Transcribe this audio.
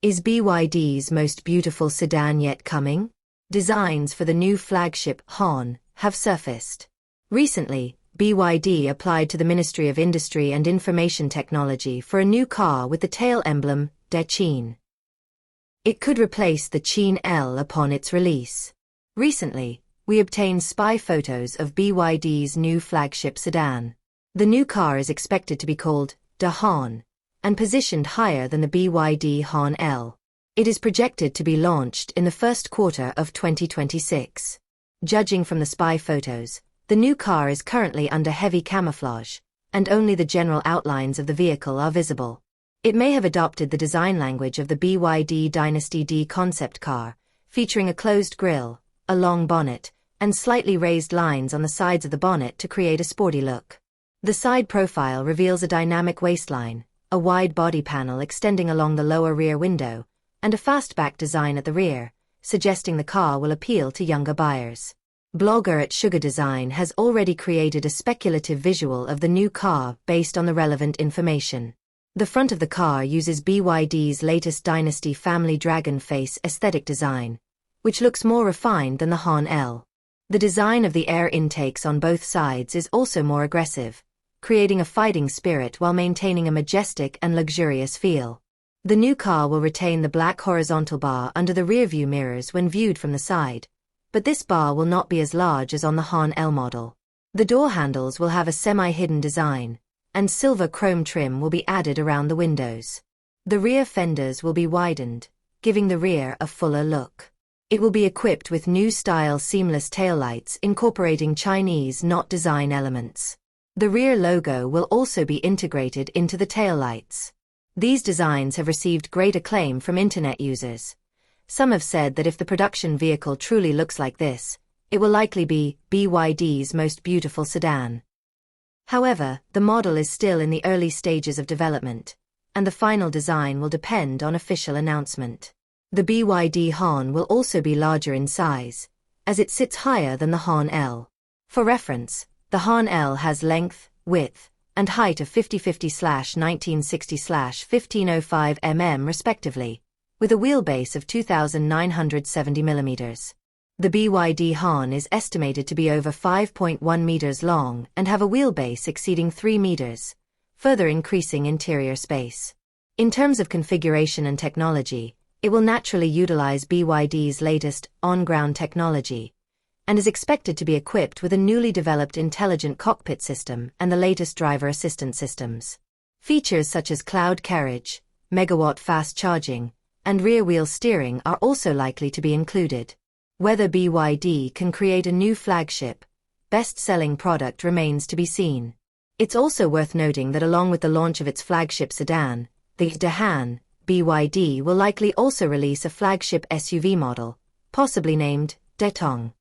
Is BYD's most beautiful sedan yet coming? Designs for the new flagship Han have surfaced. Recently, BYD applied to the Ministry of Industry and Information Technology for a new car with the tail emblem, de Qin. It could replace the Qin L upon its release. Recently, we obtained spy photos of BYD's new flagship sedan. The new car is expected to be called de Han and positioned higher than the BYD Han L. It is projected to be launched in the first quarter of 2026. Judging from the spy photos, the new car is currently under heavy camouflage, and only the general outlines of the vehicle are visible. It may have adopted the design language of the BYD Dynasty-D concept car, featuring a closed grille, a long bonnet, and slightly raised lines on the sides of the bonnet to create a sporty look. The side profile reveals a dynamic waistline, a wide body panel extending along the lower rear window, and a fastback design at the rear, suggesting the car will appeal to younger buyers. Blogger at Sugar Design has already created a speculative visual of the new car based on the relevant information. The front of the car uses BYD's latest Dynasty family dragon face aesthetic design, which looks more refined than the Han L. The design of the air intakes on both sides is also more aggressive, creating a fighting spirit while maintaining a majestic and luxurious feel. The new car will retain the black horizontal bar under the rearview mirrors when viewed from the side, but this bar will not be as large as on the Han L model. The door handles will have a semi-hidden design, and silver chrome trim will be added around the windows. The rear fenders will be widened, giving the rear a fuller look. It will be equipped with new style seamless taillights incorporating Chinese knot design elements. The rear logo will also be integrated into the taillights. These designs have received great acclaim from internet users. Some have said that if the production vehicle truly looks like this, it will likely be BYD's most beautiful sedan. However, the model is still in the early stages of development, and the final design will depend on official announcement. The BYD Han will also be larger in size, as it sits higher than the Han L. For reference, the Han L has length, width, and height of 50/50/1960/1505 mm respectively, with a wheelbase of 2,970 mm. The BYD Han is estimated to be over 5.1 meters long and have a wheelbase exceeding 3 meters, further increasing interior space. In terms of configuration and technology, it will naturally utilize BYD's latest on-ground technology, and is expected to be equipped with a newly developed intelligent cockpit system and the latest driver assistance systems. Features such as cloud carriage, megawatt fast charging, and rear-wheel steering are also likely to be included. Whether BYD can create a new flagship, best-selling product remains to be seen. It's also worth noting that along with the launch of its flagship sedan, the de Han, BYD will likely also release a flagship SUV model, possibly named de Tong.